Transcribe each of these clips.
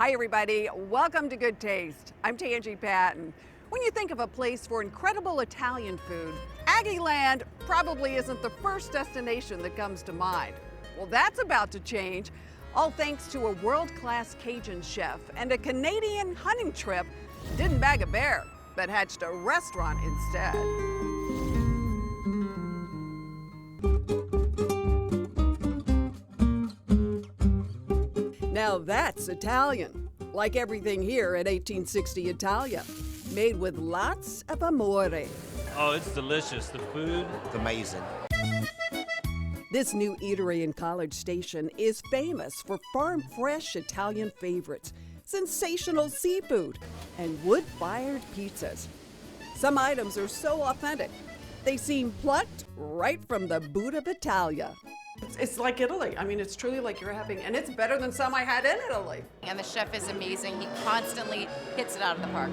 Hi everybody, welcome to Good Taste. I'm Tangi Patton. When you think of a place for incredible Italian food, Aggieland probably isn't the first destination that comes to mind. Well, that's about to change, all thanks to a world-class Cajun chef and a Canadian hunting trip didn't bag a bear, but hatched a restaurant instead. Now that's Italian, like everything here at 1860 Italia, made with lots of amore. Oh, it's delicious. The food, It's amazing. This new eatery in College Station is famous for farm-fresh Italian favorites, sensational seafood, and wood-fired pizzas. Some items are so authentic, they seem plucked right from the boot of Italia. It's like Italy. I mean, it's truly like you're having, and it's better than some I had in Italy. And the chef is amazing. He constantly hits it out of the park.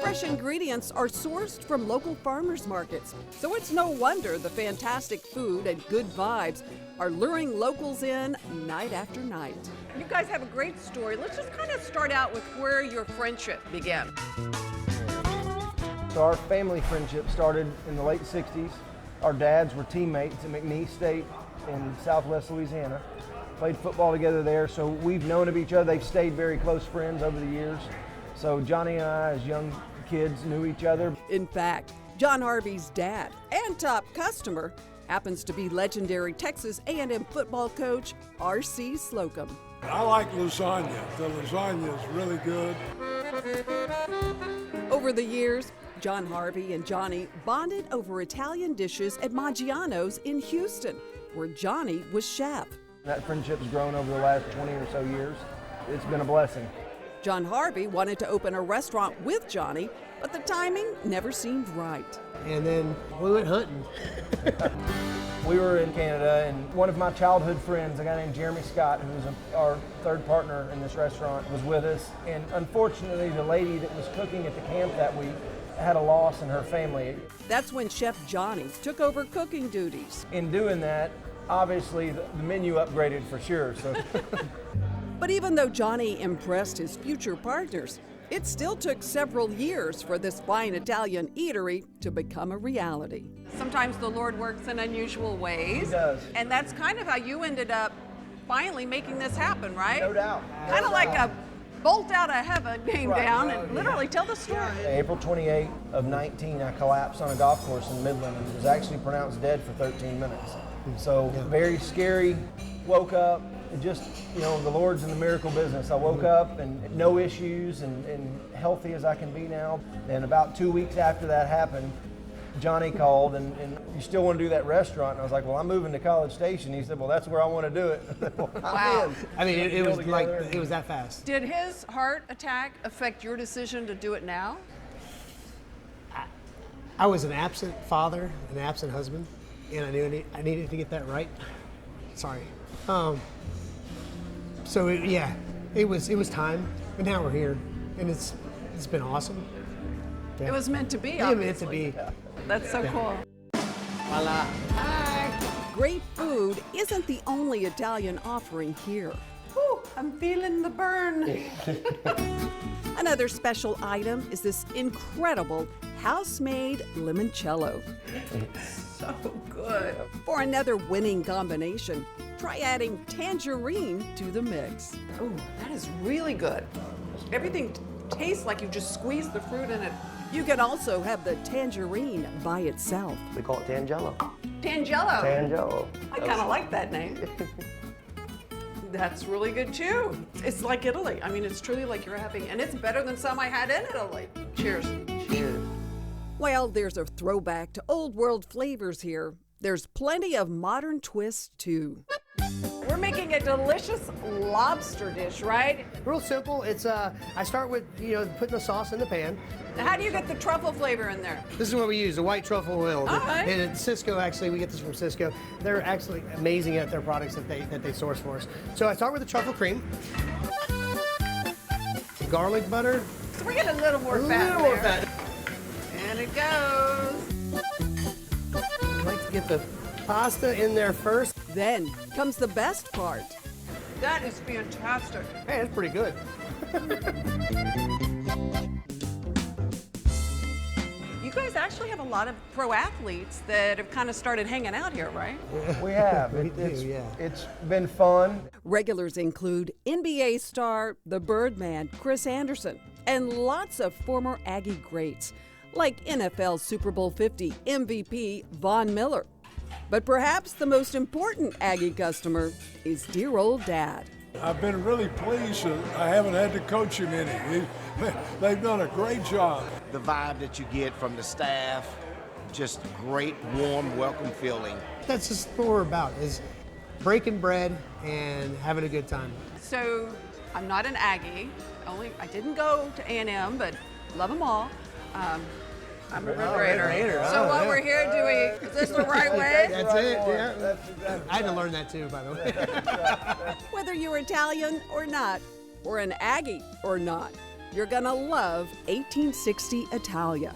Fresh ingredients are sourced from local farmers markets, so it's no wonder the fantastic food and good vibes are luring locals in night after night. You guys have a great story. Let's just kind of start out with where your friendship began. So our family friendship started in the late 60s. Our dads were teammates at McNeese State in Southwest Louisiana. Played football together there, so we've known of each other. They've stayed very close friends over the years. So Johnny and I, as young kids, knew each other. In fact, John Harvey's dad and top customer happens to be legendary Texas A&M football coach R.C. Slocum. I like lasagna. The lasagna is really good. Over the years, John Harvey and Johnny bonded over Italian dishes at Maggiano's in Houston, where Johnny was chef. That friendship's grown over the last 20 or so years. It's been a blessing. John Harvey wanted to open a restaurant with Johnny, but the timing never seemed right. And then we went hunting. We were in Canada, and one of my childhood friends, a guy named Jeremy Scott, who was our third partner in this restaurant, was with us. And unfortunately, the lady that was cooking at the camp that week had a loss in her family. That's when Chef Johnny took over cooking duties. In doing that, obviously the menu upgraded for sure. So, But even though Johnny impressed his future partners, it still took several years for this fine Italian eatery to become a reality. Sometimes the Lord works in unusual ways. He does. And that's kind of how you ended up finally making this happen, right? no doubt. Kind of like a bolt out of heaven came Right, down right, and literally tell the story. April 28 of 19, I collapsed on a golf course in Midland and was actually pronounced dead for 13 minutes. So very scary. Woke up, and just, the Lord's in the miracle business. I woke up and no issues and healthy as I can be now. And about 2 weeks after that happened, Johnny called and you still want to do that restaurant? And I was like, well, I'm moving to College Station. He said, well, that's where I want to do it. Well, Wow. I mean, it was like, it was that fast. Did his heart attack affect your decision to do it now? I was an absent father, an absent husband, and I knew I needed to get that right. Sorry. So it was time, but now we're here, and it's been awesome. Yeah. It was meant to be, Yeah, meant to obviously. be. That's so cool. Voila. Great food isn't the only Italian offering here. Whew, I'm feeling the burn. Another special item is this incredible house-made limoncello. So good. For another winning combination, try adding tangerine to the mix. Oh, that is really good. Everything tastes like you just squeezed the fruit in it. You can also have the tangerine by itself. We call it Tangelo. Tangelo. Tangelo. I kind of like that name. That's really good too. It's like Italy. I mean, it's truly like you're having, and it's better than some I had in Italy. Cheers. Cheers. While there's a throwback to old world flavors here, there's plenty of modern twists too. We're making a delicious lobster dish, right? Real simple. It's I start with putting the sauce in the pan. How do you get the truffle flavor in there? This is what we use, the white truffle oil. All right. And at Cisco, actually, we get this from Cisco. They're actually amazing at their products that they source for us. So I start with the truffle cream, garlic butter. So we get a little more fat. A little more there. fat. And it goes. I like to get the pasta in there first. Then comes the best part. That is fantastic. Hey, that's pretty good. You guys actually have a lot of pro athletes that have kind of started hanging out here, right? We have. We do, yeah. It's been fun. Regulars include NBA star, the Birdman, Chris Anderson, and lots of former Aggie greats, like NFL Super Bowl 50 MVP Von Miller. But perhaps the most important Aggie customer is dear old Dad. I've been really pleased that I haven't had to coach him any. They've done a great job. The vibe that you get from the staff, just great, warm, welcome feeling. That's just what we're about, is breaking bread and having a good time. So I'm not an Aggie. I didn't go to A&M, but love them all. I'm a Raider. So what we're here doing, is this the right way? That's it, yeah. I had to learn that too, by the way. Whether you're Italian or not, or an Aggie or not, you're gonna love 1860 Italia.